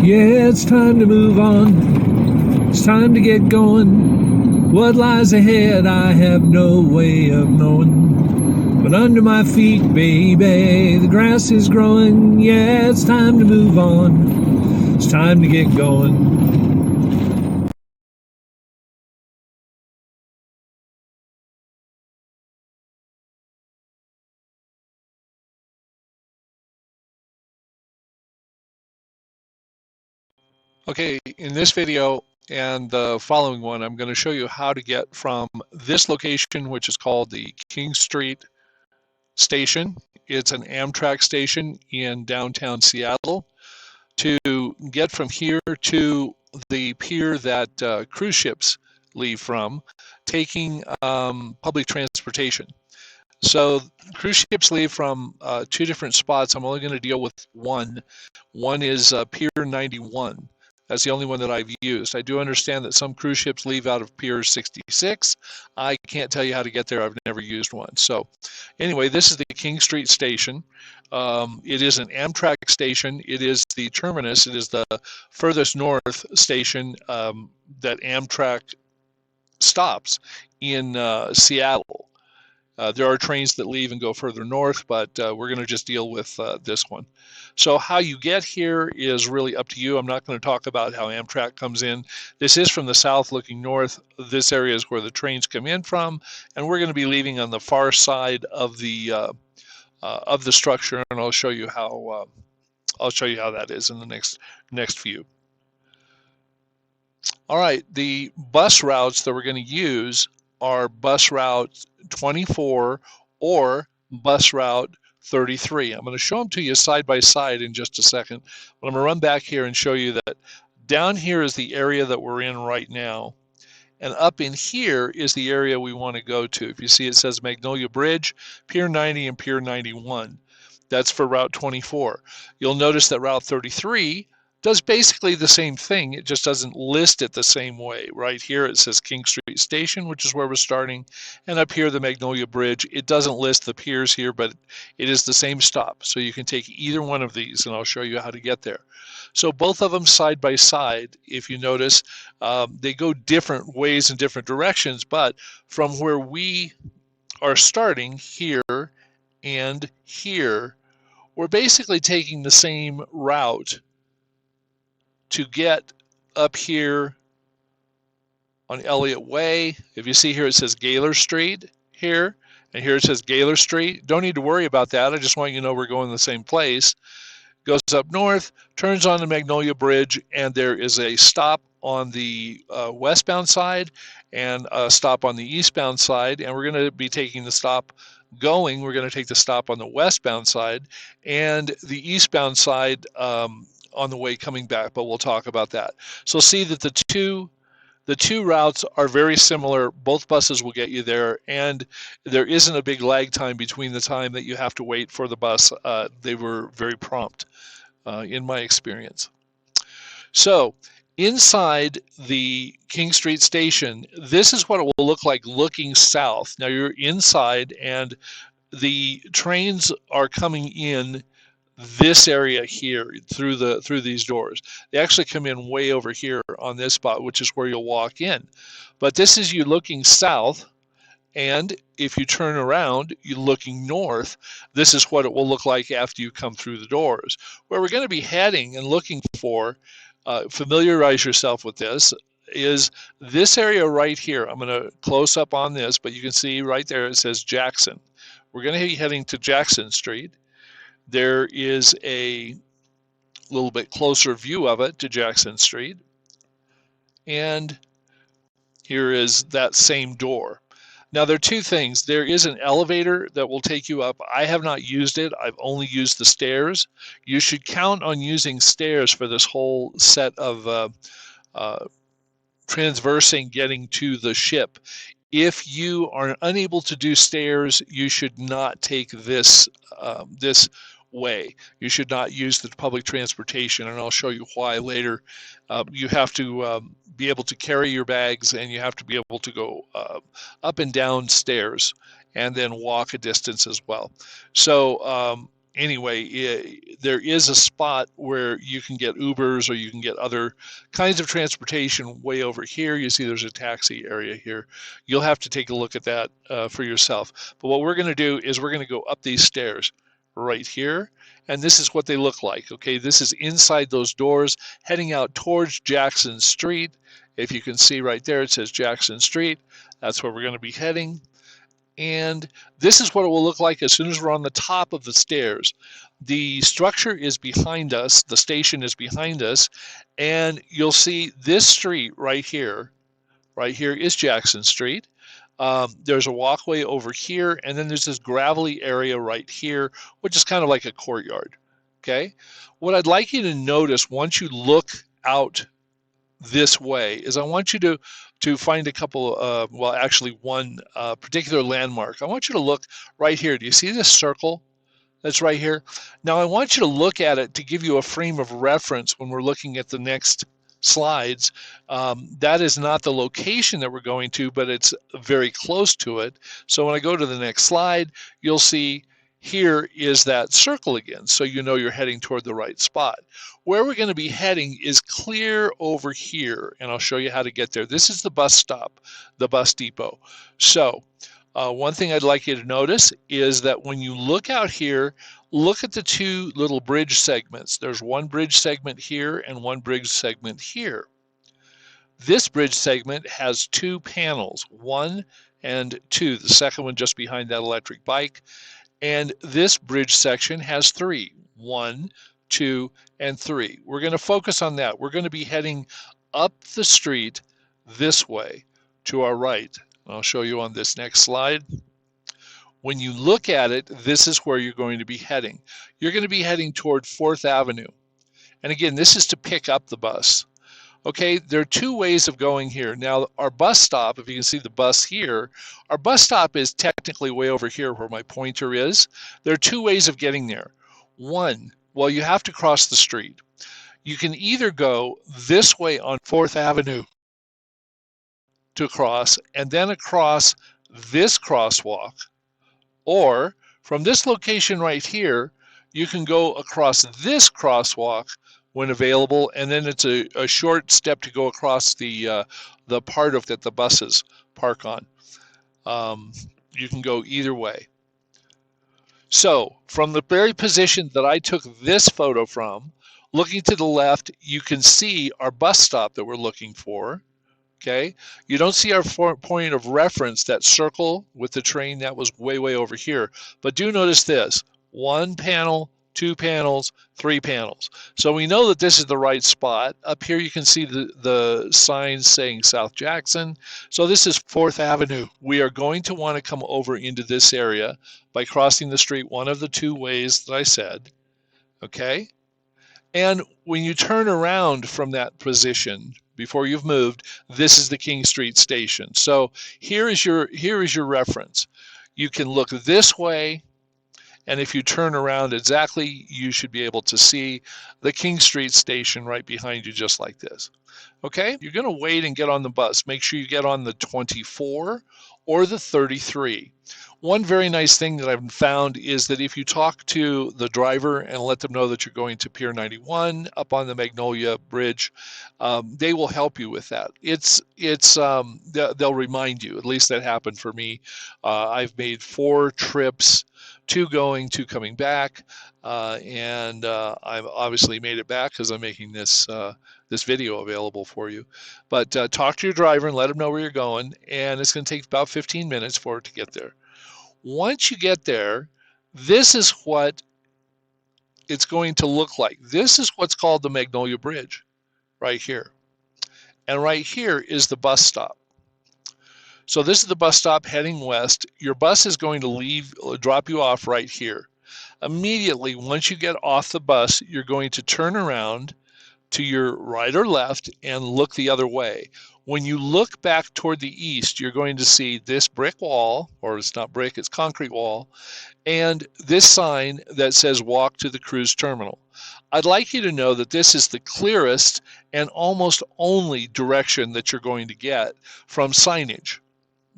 Yeah, it's time to move on. It's time to get going. What lies ahead, I have no way of knowing. But under my feet, baby, the grass is growing. Yeah, it's time to move on. It's time to get going. Okay, in this video and the following one, I'm going to show you how to get from this location, which is called the King Street Station. It's an Amtrak station in downtown Seattle. To get from here to the pier that cruise ships leave from, taking public transportation. So cruise ships leave from two different spots. I'm only going to deal with one. One is Pier 91. That's the only one that I've used. I do understand that some cruise ships leave out of Pier 66. I can't tell you how to get there. I've never used one. So anyway, this is the King Street Station. It is an Amtrak station. It is the terminus. It is the furthest north station that Amtrak stops in Seattle. There are trains that leave and go further north, but we're going to just deal with this one. So how you get here is really up to you. I'm not going to talk about how Amtrak comes in. This is from the south looking north. This area is where the trains come in from, and we're going to be leaving on the far side of the structure, and I'll show you how that is in the next view. All right, the bus routes that we're going to use are bus route 24 or bus route 33. I'm going to show them to you side by side in just a second, but I'm going to run back here and show you that down here is the area that we're in right now, and up in here is the area we want to go to. If you see, it says Magnolia Bridge, Pier 90, and Pier 91. That's for Route 24. You'll notice that Route 33 does basically the same thing. It just doesn't list it the same way. Right here it says King Street Station, which is where we're starting, and up here the Magnolia Bridge. It doesn't list the piers here, but it is the same stop. So you can take either one of these, and I'll show you how to get there. So both of them side by side, if you notice, they go different ways in different directions, but from where we are starting here and here, we're basically taking the same route to get up here on Elliott Way. If you see here, it says Gaylor Street here, and here it says Gaylor Street. Don't need to worry about that. I just want you to know we're going the same place. Goes up north, turns on the Magnolia Bridge, and there is a stop on the westbound side and a stop on the eastbound side, and we're going to be taking the stop going. We're going to take the stop on the westbound side and the eastbound side on the way coming back, but we'll talk about that. So see that the two routes are very similar. Both buses will get you there, and there isn't a big lag time between the time that you have to wait for the bus. They were very prompt in my experience. So inside the King Street Station, this is what it will look like looking south. Now you're inside, and the trains are coming in this area here through these doors. They actually come in way over here on this spot, which is where you'll walk in. But this is you looking south, and if you turn around, you're looking north. This is what it will look like after you come through the doors. Where we're going to be heading and looking for, familiarize yourself with this, is this area right here. I'm going to close up on this, but you can see right there it says Jackson. We're going to be heading to Jackson Street. There is a little bit closer view of it to Jackson Street. And here is that same door. Now there are two things. There is an elevator that will take you up. I have not used it. I've only used the stairs. You should count on using stairs for this whole set of transversing getting to the ship. If you are unable to do stairs, you should not take this way. You should not use the public transportation, and I'll show you why later. You have to be able to carry your bags, and you have to be able to go up and down stairs and then walk a distance as well. So anyway, there is a spot where you can get Ubers or you can get other kinds of transportation way over here. You see there's a taxi area here. You'll have to take a look at that for yourself. But what we're going to do is we're going to go up these stairs right here, and this is what they look like. Okay, this is inside those doors heading out towards Jackson Street. If you can see right there, it says Jackson Street. That's where we're going to be heading. And this is what it will look like as soon as we're on the top of the stairs. The structure is behind us, the station is behind us, and you'll see this street right here. Right here is Jackson Street. There's a walkway over here, and then there's this gravelly area right here, which is kind of like a courtyard. Okay? What I'd like you to notice once you look out this way is I want you to find a couple, well, actually one particular landmark. I want you to look right here. Do you see this circle that's right here? Now I want you to look at it to give you a frame of reference when we're looking at the next slides. That is not the location that we're going to, but it's very close to it. So when I go to the next slide, you'll see here is that circle again, so you know you're heading toward the right spot. Where we're going to be heading is clear over here, and I'll show you how to get there. This is the bus stop, the bus depot. So one thing I'd like you to notice is that when you look out here, look at the two little bridge segments. There's one bridge segment here and one bridge segment here. This bridge segment has two panels, 1 and 2, the second one just behind that electric bike. And this bridge section has 3, 1, 2, and 3. We're going to focus on that. We're going to be heading up the street this way to our right. I'll show you on this next slide. When you look at it, this is where you're going to be heading. You're going to be heading toward 4th Avenue. And again, this is to pick up the bus. Okay, there are two ways of going here. Now, our bus stop, if you can see the bus here, our bus stop is technically way over here where my pointer is. There are two ways of getting there. One, well, you have to cross the street. You can either go this way on 4th Avenue to cross, and then across this crosswalk, or from this location right here, you can go across this crosswalk when available, and then it's a short step to go across the part of that the buses park on. You can go either way. So from the very position that I took this photo from, looking to the left, you can see our bus stop that we're looking for. Okay, you don't see our point of reference, that circle with the train, that was way over here. But do notice this: 1 panel, 2 panels, 3 panels. So we know that this is the right spot. Up here you can see the signs saying South Jackson. So this is 4th Avenue. We are going to want to come over into this area by crossing the street one of the two ways that I said. Okay? And when you turn around from that position, before you've moved, this is the King Street Station. So here is your reference. You can look this way, and if you turn around exactly, you should be able to see the King Street Station right behind you, just like this. Okay, you're going to wait and get on the bus. Make sure you get on the 24 or the 33. One very nice thing that I've found is that if you talk to the driver and let them know that you're going to Pier 91 up on the Magnolia Bridge, they will help you with that. They'll remind you. At least that happened for me. I've made 4 trips, 2 going, 2 coming back, and I've obviously made it back because I'm making this video available for you. But talk to your driver and let them know where you're going, and it's going to take about 15 minutes for it to get there. Once you get there, this is what it's going to look like. This is what's called the Magnolia Bridge, right here. And right here is the bus stop. So this is the bus stop heading west. Your bus is going to drop you off right here. Immediately, once you get off the bus, you're going to turn around to your right or left and look the other way. When you look back toward the east, you're going to see this brick wall, or it's not brick, it's concrete wall, and this sign that says walk to the cruise terminal. I'd like you to know that this is the clearest and almost only direction that you're going to get from signage.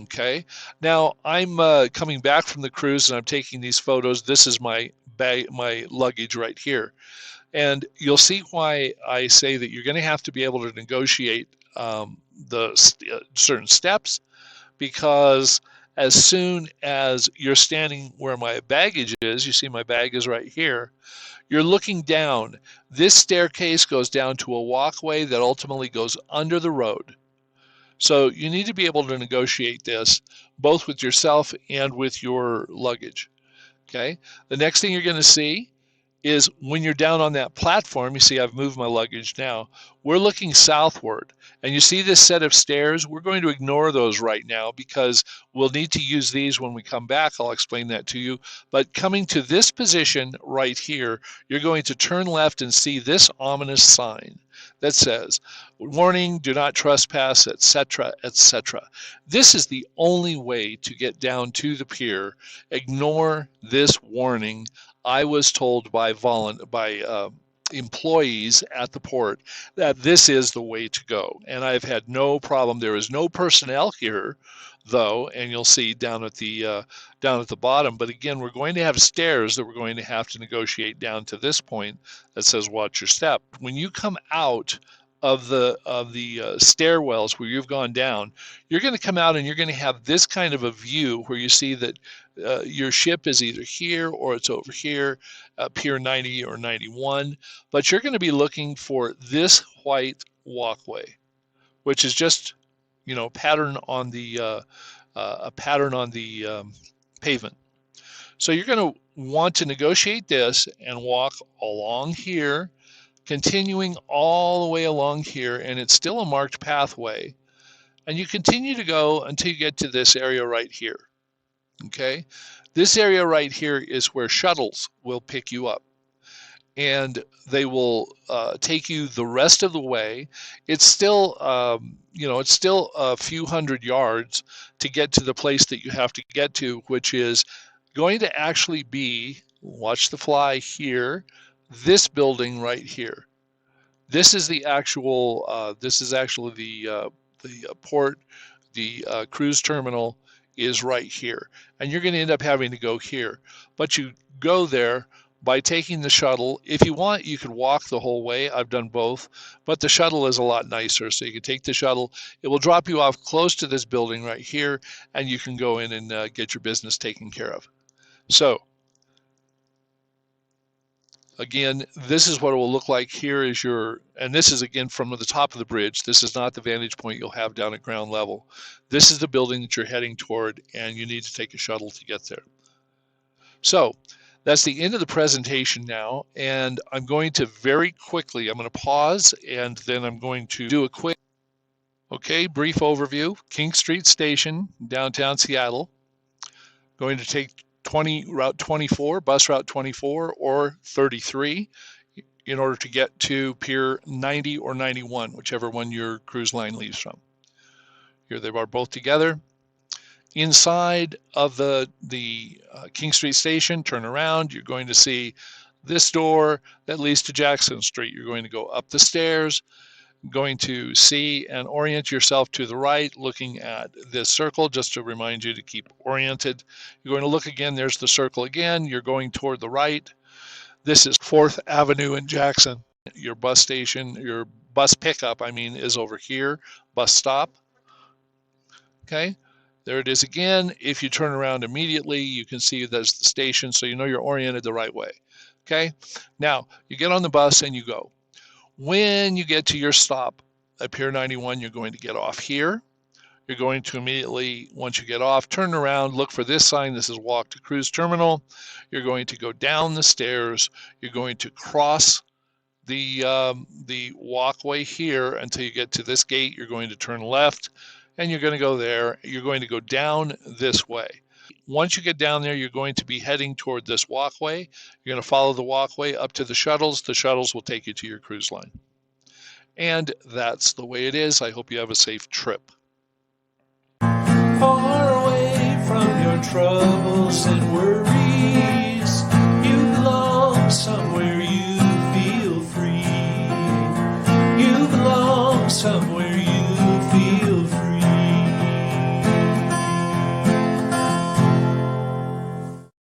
Okay, now I'm coming back from the cruise and I'm taking these photos. This is my my luggage right here. And you'll see why I say that you're going to have to be able to negotiate certain steps, because as soon as you're standing where my baggage is, you see my bag is right here, you're looking down. This staircase goes down to a walkway that ultimately goes under the road. So you need to be able to negotiate this both with yourself and with your luggage. Okay. The next thing you're going to see is when you're down on that platform, you see I've moved my luggage now, we're looking southward. And you see this set of stairs, we're going to ignore those right now because we'll need to use these when we come back. I'll explain that to you. But coming to this position right here, you're going to turn left and see this ominous sign that says, warning, do not trespass, etc., etc. This is the only way to get down to the pier. Ignore this warning. I was told by employees at the port that this is the way to go, and I've had no problem. There is no personnel here, though, and you'll see down at the bottom. But again, we're going to have stairs that we're going to have to negotiate down to this point that says "Watch your step." When you come out of the stairwells where you've gone down, you're going to come out and you're going to have this kind of a view where you see that your ship is either here or it's over here, Pier 90 or 91, but you're going to be looking for this white walkway, which is just, a pattern on the pavement. So you're going to want to negotiate this and walk along here, continuing all the way along here, and it's still a marked pathway. And you continue to go until you get to this area right here. Okay, this area right here is where shuttles will pick you up, and they will take you the rest of the way. It's still, it's still a few hundred yards to get to the place that you have to get to, which is going to actually be, watch the fly here, this building right here. This is the actual. This is actually the port, the cruise terminal is right here, and you're going to end up having to go here, but you go there by taking the shuttle. If you want, you can walk the whole way. I've done both, but the shuttle is a lot nicer, so you can take the shuttle. It will drop you off close to this building right here, and you can go in and get your business taken care of. So again, this is what it will look like. Here is and this is again from the top of the bridge. This is not the vantage point you'll have down at ground level. This is the building that you're heading toward, and you need to take a shuttle to get there. So that's the end of the presentation now, and I'm going to very quickly, I'm going to pause, and then I'm going to do a quick, brief overview. King Street Station, downtown Seattle. Going to take Route 24, bus route 24 or 33 in order to get to Pier 90 or 91, whichever one your cruise line leaves from. Here they are both together. Inside of the King Street Station, turn around, you're going to see this door that leads to Jackson Street. You're going to go up the stairs, going to see and orient yourself to the right, looking at this circle just to remind you to keep oriented. You're going to look again, there's the circle again, you're going toward the right. This is 4th Avenue in Jackson. Your bus station, your bus pickup, is over here, bus stop. Okay, there it is again. If you turn around immediately, you can see there's the station, so you know you're oriented the right way. Okay, now you get on the bus and you go. When you get to your stop at Pier 91, you're going to get off here. You're going to immediately, once you get off, turn around, look for this sign. This is Walk to Cruise Terminal. You're going to go down the stairs. You're going to cross the walkway here until you get to this gate. You're going to turn left, and you're going to go there. You're going to go down this way. Once you get down there, you're going to be heading toward this walkway. You're going to follow the walkway up to the shuttles. The shuttles will take you to your cruise line. And that's the way it is. I hope you have a safe trip. Far away from your troubles and worries.